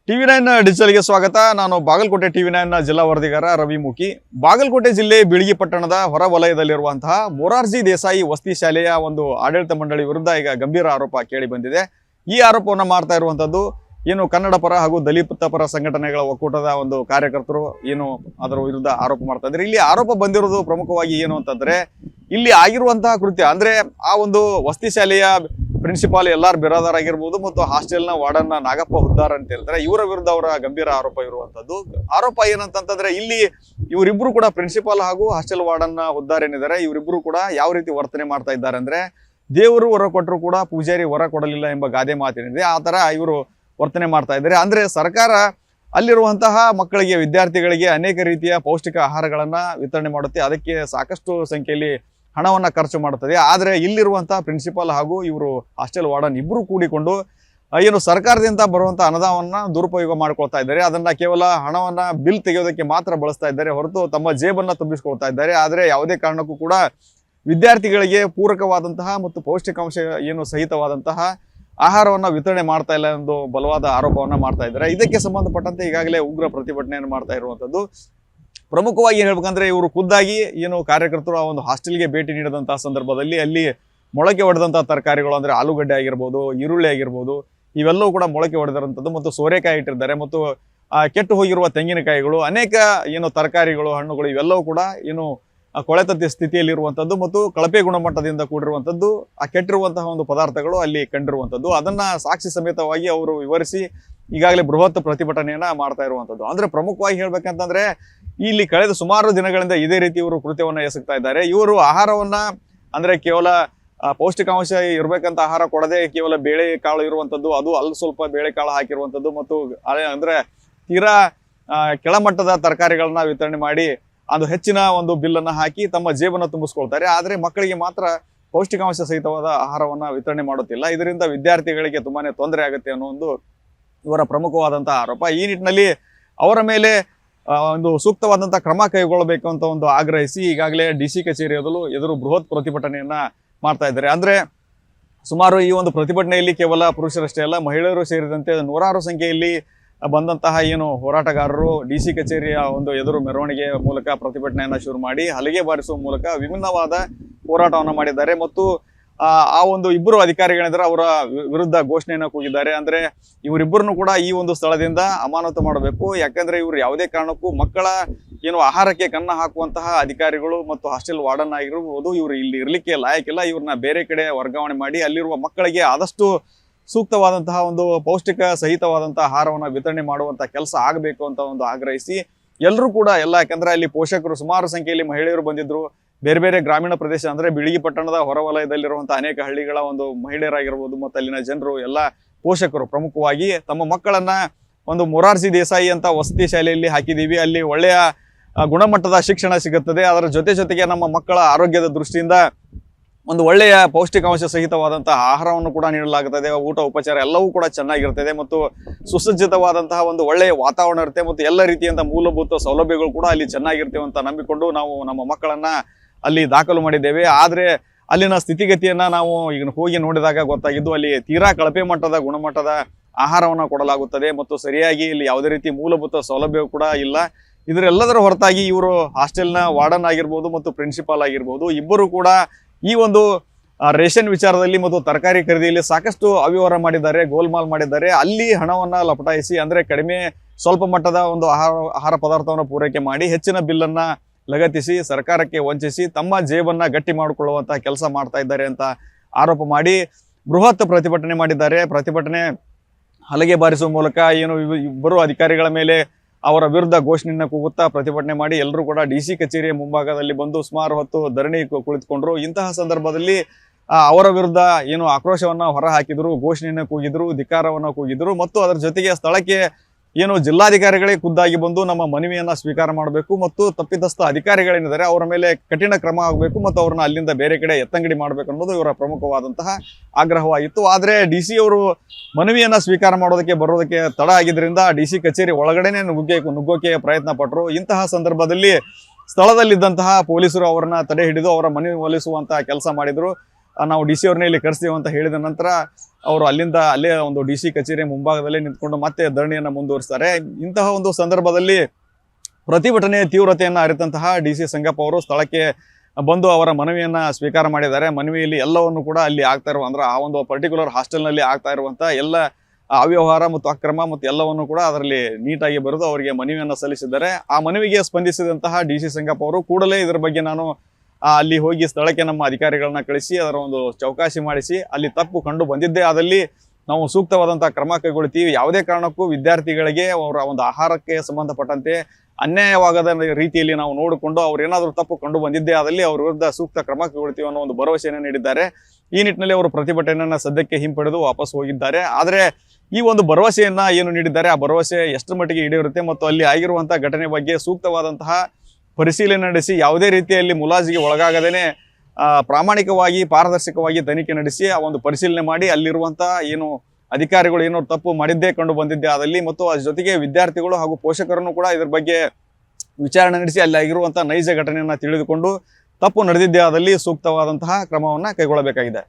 ಟಿವಿ9 ಡಿಜಿಟಲ್ಗೆ ಸ್ವಾಗತ. ನಾನು ಬಾಗಲಕೋಟೆ ಟಿವಿ9 ಜಿಲ್ಲಾ ವರದಿಗಾರ ರವಿ ಮುಖಿ. ಬಾಗಲಕೋಟೆ ಜಿಲ್ಲೆ ಬೀಳಗಿ ಪಟ್ಟಣದ ಹೊರ ವಲಯದಲ್ಲಿರುವಂತಹ ಮೊರಾರ್ಜಿ ದೇಸಾಯಿ ವಸತಿ ಶಾಲೆಯ ಒಂದು ಆಡಳಿತ ಮಂಡಳಿ ವಿರುದ್ಧ ಈಗ ಗಂಭೀರ ಆರೋಪ ಕೇಳಿ ಬಂದಿದೆ. ಈ ಆರೋಪವನ್ನು ಮಾಡ್ತಾ ಇರುವಂತದ್ದು ಏನು ಕನ್ನಡ ಪರ ಹಾಗೂ ದಲಿತ ಪರ ಸಂಘಟನೆಗಳ ಒಕ್ಕೂಟದ ಒಂದು ಕಾರ್ಯಕರ್ತರು ಏನು ಅದರ ವಿರುದ್ಧ ಆರೋಪ ಮಾಡ್ತಾ ಇದ್ದಾರೆ. ಇಲ್ಲಿ ಆರೋಪ ಬಂದಿರೋದು ಪ್ರಮುಖವಾಗಿ ಏನು ಅಂತಂದ್ರೆ, ಇಲ್ಲಿ ಆಗಿರುವಂತಹ ಕೃತ್ಯ ಅಂದ್ರೆ ಆ ಒಂದು ವಸತಿ ಶಾಲೆಯ ಪ್ರಿನ್ಸಿಪಾಲ್ LR ಬಿರಾದಾರ್ ಆಗಿರ್ಬೋದು ಮತ್ತು ಹಾಸ್ಟೆಲ್ನ ವಾರ್ಡನ್ ನಾಗಪ್ಪ ಹುದ್ದಾರ್ ಅಂತ ಹೇಳ್ತಾರೆ. ಇವರ ವಿರುದ್ಧ ಅವರ ಗಂಭೀರ ಆರೋಪ ಇರುವಂತದ್ದು. ಆರೋಪ ಏನಂತಂದ್ರೆ, ಇಲ್ಲಿ ಇವರಿಬ್ರು ಕೂಡ ಪ್ರಿನ್ಸಿಪಾಲ್ ಹಾಗೂ ಹಾಸ್ಟೆಲ್ ವಾರ್ಡನ್ ಹುದ್ದಾರ್ ಏನಿದ್ದಾರೆ, ಇವರಿಬ್ರು ಕೂಡ ಯಾವ ರೀತಿ ವರ್ತನೆ ಮಾಡ್ತಾ ಇದ್ದಾರೆ ಅಂದ್ರೆ, ದೇವರು ವರ ಕೊಟ್ಟರು ಕೂಡ ಪೂಜಾರಿ ವರ ಕೊಡಲಿಲ್ಲ ಎಂಬ ಗಾದೆ ಮಾತೇನಿದೆ, ಆ ತರ ಇವರು ವರ್ತನೆ ಮಾಡ್ತಾ ಇದ್ದಾರೆ. ಅಂದ್ರೆ ಸರ್ಕಾರ ಅಲ್ಲಿರುವಂತಹ ಮಕ್ಕಳಿಗೆ, ವಿದ್ಯಾರ್ಥಿಗಳಿಗೆ ಅನೇಕ ರೀತಿಯ ಪೌಷ್ಟಿಕ ಆಹಾರಗಳನ್ನ ವಿತರಣೆ ಮಾಡುತ್ತೆ, ಅದಕ್ಕೆ ಸಾಕಷ್ಟು ಸಂಖ್ಯೆಯಲ್ಲಿ ಹಣವನ್ನ ಖರ್ಚು ಮಾಡುತ್ತದೆ. ಆದರೆ ಇಲ್ಲಿರುವಂತಹ ಪ್ರಿನ್ಸಿಪಾಲ್ ಹಾಗೂ ಇವರು ಹಾಸ್ಟೆಲ್ ವಾರ್ಡನ್ ಇಬ್ಬರು ಕೂಡಿಕೊಂಡು ಏನು ಸರ್ಕಾರದಿಂದ ಬರುವಂತ ಅನುದಾನವನ್ನ ದುರುಪಯೋಗ ಮಾಡ್ಕೊಳ್ತಾ ಇದ್ದಾರೆ. ಅದನ್ನ ಕೇವಲ ಹಣವನ್ನ ಬಿಲ್ ತೆಗೆಯೋದಕ್ಕೆ ಮಾತ್ರ ಬಳಸ್ತಾ ಇದ್ದಾರೆ ಹೊರತು ತಮ್ಮ ಜೇಬನ್ನ ತುಂಬಿಸ್ಕೊಳ್ತಾ ಇದ್ದಾರೆ. ಆದರೆ ಯಾವುದೇ ಕಾರಣಕ್ಕೂ ಕೂಡ ವಿದ್ಯಾರ್ಥಿಗಳಿಗೆ ಪೂರಕವಾದಂತಹ ಮತ್ತು ಪೌಷ್ಟಿಕಾಂಶ ಏನು ಸಹಿತವಾದಂತಹ ಆಹಾರವನ್ನ ವಿತರಣೆ ಮಾಡ್ತಾ ಇಲ್ಲ ಎಂದು ಬಲವಾದ ಆರೋಪವನ್ನ ಮಾಡ್ತಾ ಇದ್ದಾರೆ. ಇದಕ್ಕೆ ಸಂಬಂಧಪಟ್ಟಂತೆ ಈಗಾಗಲೇ ಉಗ್ರ ಪ್ರತಿಭಟನೆಯನ್ನು ಮಾಡ್ತಾ ಇರುವಂತದ್ದು. ಪ್ರಮುಖವಾಗಿ ಹೇಳ್ಬೇಕಂದ್ರೆ, ಇವರು ಖುದ್ದಾಗಿ ಏನು ಕಾರ್ಯಕರ್ತರು ಆ ಒಂದು ಹಾಸ್ಟೆಲ್ಗೆ ಭೇಟಿ ನೀಡಿದಂತಹ ಸಂದರ್ಭದಲ್ಲಿ ಅಲ್ಲಿ ಮೊಳಕೆ ಹೊಡೆದಂತಹ ತರಕಾರಿಗಳು ಅಂದ್ರೆ ಆಲೂಗಡ್ಡೆ ಆಗಿರ್ಬೋದು, ಈರುಳ್ಳಿ ಆಗಿರ್ಬೋದು, ಇವೆಲ್ಲವೂ ಕೂಡ ಮೊಳಕೆ ಹೊಡೆದಿರುವಂಥದ್ದು ಮತ್ತು ಸೋರೆಕಾಯಿ ಇಟ್ಟಿರ್ತಾರೆ ಮತ್ತು ಕೆಟ್ಟು ಹೋಗಿರುವ ತೆಂಗಿನಕಾಯಿಗಳು, ಅನೇಕ ಏನು ತರಕಾರಿಗಳು, ಹಣ್ಣುಗಳು ಇವೆಲ್ಲವೂ ಕೂಡ ಏನು ಕೊಳೆತ ಸ್ಥಿತಿಯಲ್ಲಿರುವಂಥದ್ದು ಮತ್ತು ಕಳಪೆ ಗುಣಮಟ್ಟದಿಂದ ಕೂಡಿರುವಂಥದ್ದು, ಆ ಕೆಟ್ಟಿರುವಂತಹ ಒಂದು ಪದಾರ್ಥಗಳು ಅಲ್ಲಿ ಕಂಡಿರುವಂಥದ್ದು. ಅದನ್ನ ಸಾಕ್ಷಿ ಸಮೇತವಾಗಿ ಅವರು ವಿವರಿಸಿ ಈಗಾಗಲೇ ಬೃಹತ್ ಪ್ರತಿಭಟನೆಯನ್ನ ಮಾಡ್ತಾ ಇರುವಂಥದ್ದು. ಅಂದ್ರೆ ಪ್ರಮುಖವಾಗಿ ಹೇಳ್ಬೇಕಂತಂದ್ರೆ, ಇಲ್ಲಿ ಕಳೆದ ಸುಮಾರು ದಿನಗಳಿಂದ ಇದೇ ರೀತಿ ಇವರು ಕೃತ್ಯವನ್ನ ಎಸಗ್ತಾ ಇದ್ದಾರೆ. ಇವರು ಆಹಾರವನ್ನ ಅಂದ್ರೆ ಕೇವಲ ಪೌಷ್ಟಿಕಾಂಶ ಇರ್ಬೇಕಂತ ಆಹಾರ ಕೊಡದೆ ಕೇವಲ ಬೇಳೆ ಕಾಳು ಇರುವಂತದ್ದು, ಅದು ಅಲ್ಲಿ ಸ್ವಲ್ಪ ಬೇಳೆ ಕಾಳು ಹಾಕಿರುವಂತದ್ದು ಮತ್ತು ಅಂದ್ರೆ ತೀರಾ ಕೆಳಮಟ್ಟದ ತರಕಾರಿಗಳನ್ನ ವಿತರಣೆ ಮಾಡಿ ಅದು ಹೆಚ್ಚಿನ ಒಂದು ಬಿಲ್ಲನ್ನ ಹಾಕಿ ತಮ್ಮ ಜೇಬನ್ನ ತುಂಬಿಸ್ಕೊಳ್ತಾರೆ. ಆದ್ರೆ ಮಕ್ಕಳಿಗೆ ಮಾತ್ರ ಪೌಷ್ಟಿಕಾಂಶ ಸಹಿತವಾದ ಆಹಾರವನ್ನ ವಿತರಣೆ ಮಾಡುತ್ತಿಲ್ಲ. ಇದರಿಂದ ವಿದ್ಯಾರ್ಥಿಗಳಿಗೆ ತುಂಬಾನೇ ತೊಂದರೆ ಆಗುತ್ತೆ ಅನ್ನೋ ಒಂದು ಇವರ ಪ್ರಮುಖವಾದಂತಹ ಆರೋಪ. ಈ ನಿಟ್ಟಿನಲ್ಲಿ ಅವರ ಮೇಲೆ ಒಂದು ಸೂಕ್ತವಾದಂತಹ ಕ್ರಮ ಕೈಗೊಳ್ಳಬೇಕು ಅಂತ ಒಂದು ಆಗ್ರಹಿಸಿ ಈಗಾಗಲೇ DC ಕಚೇರಿ ಎದುರು ಬೃಹತ್ ಪ್ರತಿಭಟನೆಯನ್ನ ಮಾಡ್ತಾ ಇದ್ದಾರೆ. ಅಂದ್ರೆ ಸುಮಾರು ಈ ಒಂದು ಪ್ರತಿಭಟನೆಯಲ್ಲಿ ಕೇವಲ ಪುರುಷರಷ್ಟೇ ಅಲ್ಲ, ಮಹಿಳೆಯರು ಸೇರಿದಂತೆ ನೂರಾರು ಸಂಖ್ಯೆಯಲ್ಲಿ ಬಂದಂತಹ ಏನು ಹೋರಾಟಗಾರರು DC ಕಚೇರಿಯ ಒಂದು ಎದುರು ಮೆರವಣಿಗೆ ಮೂಲಕ ಪ್ರತಿಭಟನೆಯನ್ನ ಶುರು ಮಾಡಿ ಹಲಗೆ ಬಾರಿಸುವ ಮೂಲಕ ವಿಭಿನ್ನವಾದ ಹೋರಾಟವನ್ನ ಮಾಡಿದ್ದಾರೆ. ಮತ್ತು ಆ ಒಂದು ಇಬ್ಬರು ಅಧಿಕಾರಿಗಳಿದ್ದಾರೆ, ಅವರ ವಿರುದ್ಧ ಘೋಷಣೆಯನ್ನ ಕೂಗಿದ್ದಾರೆ. ಅಂದ್ರೆ ಇವರಿಬ್ಬರನ್ನು ಕೂಡ ಈ ಒಂದು ಸ್ಥಳದಿಂದ ಅಮಾನತು ಮಾಡಬೇಕು. ಯಾಕಂದ್ರೆ ಇವರು ಯಾವುದೇ ಕಾರಣಕ್ಕೂ ಮಕ್ಕಳ ಏನು ಆಹಾರಕ್ಕೆ ಕನ್ನ ಹಾಕುವಂತಹ ಅಧಿಕಾರಿಗಳು ಮತ್ತು ಹಾಸ್ಟೆಲ್ ವಾರ್ಡನ್ ಆಗಿರ್ಬೋದು, ಇವರು ಇಲ್ಲಿ ಇರ್ಲಿಕ್ಕೆ ಲಾಯಕ್ಕಿಲ್ಲ. ಇವ್ರನ್ನ ಬೇರೆ ಕಡೆ ವರ್ಗಾವಣೆ ಮಾಡಿ ಅಲ್ಲಿರುವ ಮಕ್ಕಳಿಗೆ ಆದಷ್ಟು ಸೂಕ್ತವಾದಂತಹ ಒಂದು ಪೌಷ್ಟಿಕ ಸಹಿತವಾದಂತಹ ಆಹಾರವನ್ನ ವಿತರಣೆ ಮಾಡುವಂತ ಕೆಲಸ ಆಗಬೇಕು ಅಂತ ಒಂದು ಆಗ್ರಹಿಸಿ ಎಲ್ಲರೂ ಕೂಡ ಯಾಕಂದ್ರೆ ಅಲ್ಲಿ ಪೋಷಕರು ಸುಮಾರು ಸಂಖ್ಯೆಯಲ್ಲಿ ಮಹಿಳೆಯರು ಬಂದಿದ್ರು. ಬೇರೆ ಬೇರೆ ಗ್ರಾಮೀಣ ಪ್ರದೇಶ ಅಂದ್ರೆ ಬೀಳಗಿ ಪಟ್ಟಣದ ಹೊರವಲಯದಲ್ಲಿರುವಂತಹ ಅನೇಕ ಹಳ್ಳಿಗಳ ಒಂದು ಮಹಿಳೆಯರಾಗಿರ್ಬೋದು ಮತ್ತು ಅಲ್ಲಿನ ಜನರು ಎಲ್ಲ ಪೋಷಕರು ಪ್ರಮುಖವಾಗಿ ತಮ್ಮ ಮಕ್ಕಳನ್ನ ಒಂದು ಮೊರಾರ್ಜಿ ದೇಸಾಯಿ ಅಂತ ವಸತಿ ಶಾಲೆಯಲ್ಲಿ ಹಾಕಿದೀವಿ, ಅಲ್ಲಿ ಒಳ್ಳೆಯ ಗುಣಮಟ್ಟದ ಶಿಕ್ಷಣ ಸಿಗುತ್ತದೆ, ಅದರ ಜೊತೆಗೆ ನಮ್ಮ ಮಕ್ಕಳ ಆರೋಗ್ಯದ ದೃಷ್ಟಿಯಿಂದ ಒಂದು ಒಳ್ಳೆಯ ಪೌಷ್ಟಿಕಾಂಶ ಸಹಿತವಾದಂತಹ ಆಹಾರವನ್ನು ಕೂಡ ನೀಡಲಾಗುತ್ತದೆ, ಊಟ ಉಪಚಾರ ಎಲ್ಲವೂ ಕೂಡ ಚೆನ್ನಾಗಿರ್ತದೆ ಮತ್ತು ಸುಸಜ್ಜಿತವಾದಂತಹ ಒಂದು ಒಳ್ಳೆಯ ವಾತಾವರಣ ಇರುತ್ತೆ ಮತ್ತು ಎಲ್ಲ ರೀತಿಯಂತ ಮೂಲಭೂತ ಸೌಲಭ್ಯಗಳು ಕೂಡ ಅಲ್ಲಿ ಚೆನ್ನಾಗಿರ್ತೇವೆ ಅಂತ ನಂಬಿಕೊಂಡು ನಾವು ನಮ್ಮ ಮಕ್ಕಳನ್ನ ಅಲ್ಲಿ ದಾಖಲು ಮಾಡಿದ್ದೇವೆ. ಆದ್ರೆ ಅಲ್ಲಿನ ಸ್ಥಿತಿಗತಿಯನ್ನ ನಾವು ಈಗ ಹೋಗಿ ನೋಡಿದಾಗ ಗೊತ್ತಾಗಿದ್ದು, ಅಲ್ಲಿ ತೀರಾ ಕಳಪೆ ಮಟ್ಟದ ಗುಣಮಟ್ಟದ ಆಹಾರವನ್ನ ಕೊಡಲಾಗುತ್ತದೆ ಮತ್ತು ಸರಿಯಾಗಿ ಇಲ್ಲಿ ಯಾವುದೇ ರೀತಿ ಮೂಲಭೂತ ಸೌಲಭ್ಯ ಕೂಡ ಇಲ್ಲ. ಇದರೆಲ್ಲದರ ಹೊರತಾಗಿ ಇವರು ಹಾಸ್ಟೆಲ್ನ ವಾರ್ಡನ್ ಆಗಿರ್ಬೋದು ಮತ್ತು ಪ್ರಿನ್ಸಿಪಾಲ್ ಆಗಿರ್ಬೋದು ಇಬ್ಬರು ಕೂಡ ಈ ಒಂದು ರೇಷನ್ ವಿಚಾರದಲ್ಲಿ ಮತ್ತು ತರಕಾರಿ ಖರೀದಿಯಲ್ಲಿ ಸಾಕಷ್ಟು ಅವ್ಯವಹಾರ ಮಾಡಿದ್ದಾರೆ, ಗೋಲ್ಮಾಲ್ ಮಾಡಿದ್ದಾರೆ. ಅಲ್ಲಿ ಹಣವನ್ನ ಲಪಟಾಯಿಸಿ ಅಂದ್ರೆ ಕಡಿಮೆ ಸ್ವಲ್ಪ ಮಟ್ಟದ ಒಂದು ಆಹಾರ ಪದಾರ್ಥವನ್ನು ಪೂರೈಕೆ ಮಾಡಿ ಹೆಚ್ಚಿನ ಬಿಲ್ಲನ್ನ ಲಗತ್ತಿಸಿ ಸರ್ಕಾರಕ್ಕೆ ವಂಚಿಸಿ ತಮ್ಮ ಜೇಬನ್ನ ಗಟ್ಟಿ ಮಾಡಿಕೊಳ್ಳುವಂತಹ ಕೆಲಸ ಮಾಡ್ತಾ ಇದ್ದಾರೆ ಅಂತ ಆರೋಪ ಮಾಡಿ ಬೃಹತ್ ಪ್ರತಿಭಟನೆ ಮಾಡಿದ್ದಾರೆ. ಪ್ರತಿಭಟನೆ ಹಲಗೆ ಬಾರಿಸುವ ಮೂಲಕ ಏನು ಇಬ್ಬರು ಅಧಿಕಾರಿಗಳ ಮೇಲೆ ಅವರ ವಿರುದ್ಧ ಘೋಷಣೆಯನ್ನ ಕೂಗುತ್ತಾ ಪ್ರತಿಭಟನೆ ಮಾಡಿ ಎಲ್ಲರೂ ಕೂಡ DC ಕಚೇರಿಯ ಮುಂಭಾಗದಲ್ಲಿ ಬಂದು ಸುಮಾರು ಹೊತ್ತು ಧರಣಿ ಕುಳಿತುಕೊಂಡ್ರು. ಇಂತಹ ಸಂದರ್ಭದಲ್ಲಿ ಅವರ ವಿರುದ್ಧ ಏನು ಆಕ್ರೋಶವನ್ನ ಹೊರ ಹಾಕಿದ್ರು, ಘೋಷಣೆಯನ್ನ ಕೂಗಿದ್ರು, ಧಿಕ್ಕಾರವನ್ನ ಕೂಗಿದ್ರು ಮತ್ತು ಅದರ ಜೊತೆಗೆ ಸ್ಥಳಕ್ಕೆ ಏನು ಜಿಲ್ಲಾಧಿಕಾರಿಗಳೇ ಖುದ್ದಾಗಿ ಬಂದು ನಮ್ಮ ಮನವಿಯನ್ನ ಸ್ವೀಕಾರ ಮಾಡಬೇಕು ಮತ್ತು ತಪ್ಪಿತಸ್ಥ ಅಧಿಕಾರಿಗಳೇನಿದ್ದಾರೆ ಅವರ ಮೇಲೆ ಕಠಿಣ ಕ್ರಮ ಆಗಬೇಕು ಮತ್ತು ಅವ್ರನ್ನ ಅಲ್ಲಿಂದ ಬೇರೆ ಕಡೆ ಎತ್ತಂಗಡಿ ಮಾಡಬೇಕು ಅನ್ನೋದು ಇವರ ಪ್ರಮುಖವಾದಂತಹ ಆಗ್ರಹವಾಗಿತ್ತು. ಆದ್ರೆ DC ಅವರು ಮನವಿಯನ್ನ ಸ್ವೀಕಾರ ಮಾಡೋದಕ್ಕೆ ಬರೋದಕ್ಕೆ ತಡ ಆಗಿದ್ರಿಂದ DC ಕಚೇರಿ ಒಳಗಡೆನೆ ನುಗ್ಗೋಕೆ ಪ್ರಯತ್ನ ಪಟ್ಟರು. ಇಂತಹ ಸಂದರ್ಭದಲ್ಲಿ ಸ್ಥಳದಲ್ಲಿದ್ದಂತಹ ಪೊಲೀಸರು ಅವರನ್ನ ತಡೆ ಹಿಡಿದು ಅವರ ಮನವಿ ಒಲಿಸುವಂತಹ ಕೆಲಸ ಮಾಡಿದ್ರು. ನಾವು DC ಅವ್ರನ್ನ ಇಲ್ಲಿ ಕರೆಸ್ತೀವಿ ಅಂತ ಹೇಳಿದ ನಂತರ ಅವರು ಅಲ್ಲೇ ಒಂದು DC ಕಚೇರಿ ಮುಂಭಾಗದಲ್ಲೇ ನಿಂತ್ಕೊಂಡು ಮತ್ತೆ ಧರಣಿಯನ್ನು ಮುಂದುವರಿಸ್ತಾರೆ. ಇಂತಹ ಒಂದು ಸಂದರ್ಭದಲ್ಲಿ ಪ್ರತಿಭಟನೆ ತೀವ್ರತೆಯನ್ನು ಅರಿತಂತಹ DC ಸಂಗಪ್ಪ ಅವರು ಸ್ಥಳಕ್ಕೆ ಬಂದು ಅವರ ಮನವಿಯನ್ನ ಸ್ವೀಕಾರ ಮಾಡಿದ್ದಾರೆ. ಮನವಿಯಲ್ಲಿ ಎಲ್ಲವನ್ನು ಕೂಡ ಅಲ್ಲಿ ಆಗ್ತಾ ಇರುವ ಅಂದ್ರೆ ಆ ಒಂದು ಪರ್ಟಿಕ್ಯುಲರ್ ಹಾಸ್ಟೆಲ್ನಲ್ಲಿ ಆಗ್ತಾ ಇರುವಂತಹ ಎಲ್ಲ ಅವ್ಯವಹಾರ ಮತ್ತು ಅಕ್ರಮ ಮತ್ತು ಎಲ್ಲವನ್ನು ಕೂಡ ಅದರಲ್ಲಿ ನೀಟಾಗಿ ಬರೆದು ಅವರಿಗೆ ಮನವಿಯನ್ನು ಸಲ್ಲಿಸಿದ್ದಾರೆ. ಆ ಮನವಿಗೆ ಸ್ಪಂದಿಸಿದಂತಹ DC ಸಂಗಪ್ಪ ಅವರು ಕೂಡಲೇ ಇದರ ಬಗ್ಗೆ ನಾನು ಅಲ್ಲಿ ಹೋಗಿ ಸ್ಥಳಕ್ಕೆ ನಮ್ಮ ಅಧಿಕಾರಿಗಳನ್ನ ಕಳಿಸಿ ಅದರ ಒಂದು ಚೌಕಾಸಿ ಮಾಡಿಸಿ ಅಲ್ಲಿ ತಪ್ಪು ಕಂಡು ಬಂದಿದ್ದೇ ಆದಲ್ಲಿ ನಾವು ಸೂಕ್ತವಾದಂತಹ ಕ್ರಮ ಕೈಗೊಳ್ತೀವಿ. ಯಾವುದೇ ಕಾರಣಕ್ಕೂ ವಿದ್ಯಾರ್ಥಿಗಳಿಗೆ ಅವರ ಒಂದು ಆಹಾರಕ್ಕೆ ಸಂಬಂಧಪಟ್ಟಂತೆ ಅನ್ಯಾಯವಾಗದ ರೀತಿಯಲ್ಲಿ ನಾವು ನೋಡಿಕೊಂಡು ಅವ್ರು ಏನಾದರೂ ತಪ್ಪು ಕಂಡು ಬಂದಿದ್ದೇ ಆದಲ್ಲಿ ಅವ್ರ ವಿರುದ್ಧ ಸೂಕ್ತ ಕ್ರಮ ಕೈಗೊಳ್ತೀವಿ ಅನ್ನೋ ಒಂದು ಭರವಸೆಯನ್ನು ನೀಡಿದ್ದಾರೆ. ಈ ನಿಟ್ಟಿನಲ್ಲಿ ಅವರು ಪ್ರತಿಭಟನೆಯನ್ನ ಸದ್ಯಕ್ಕೆ ಹಿಂಪಡೆದು ವಾಪಸ್ ಹೋಗಿದ್ದಾರೆ. ಆದರೆ ಈ ಒಂದು ಭರವಸೆಯನ್ನ ಏನು ನೀಡಿದ್ದಾರೆ ಆ ಭರವಸೆ ಎಷ್ಟರ ಮಟ್ಟಿಗೆ ಈಡೇರುತ್ತೆ ಮತ್ತು ಅಲ್ಲಿ ಆಗಿರುವಂತಹ ಘಟನೆ ಬಗ್ಗೆ ಸೂಕ್ತವಾದಂತಹ ಪರಿಶೀಲನೆ ನಡೆಸಿ ಯಾವುದೇ ರೀತಿಯಲ್ಲಿ ಮುಲಾಜಿಗೆ ಒಳಗಾಗದೇನೆ ಪ್ರಾಮಾಣಿಕವಾಗಿ ಪಾರದರ್ಶಕವಾಗಿ ತನಿಖೆ ನಡೆಸಿ ಆ ಒಂದು ಪರಿಶೀಲನೆ ಮಾಡಿ ಅಲ್ಲಿರುವಂತಹ ಏನು ಅಧಿಕಾರಿಗಳು ಏನೋ ತಪ್ಪು ಮಾಡಿದ್ದೇ ಕಂಡು ಬಂದಿದ್ದೆ ಆದಲ್ಲಿ ಮತ್ತು ಅದ್ರ ಜೊತೆಗೆ ವಿದ್ಯಾರ್ಥಿಗಳು ಹಾಗೂ ಪೋಷಕರನ್ನು ಕೂಡ ಇದ್ರ ಬಗ್ಗೆ ವಿಚಾರಣೆ ನಡೆಸಿ ಅಲ್ಲಿ ಆಗಿರುವಂತಹ ನೈಜ ಘಟನೆಯನ್ನ ತಿಳಿದುಕೊಂಡು ತಪ್ಪು ನಡೆದಿದ್ದೇ ಆದಲ್ಲಿ ಸೂಕ್ತವಾದಂತಹ ಕ್ರಮವನ್ನ ಕೈಗೊಳ್ಳಬೇಕಾಗಿದೆ.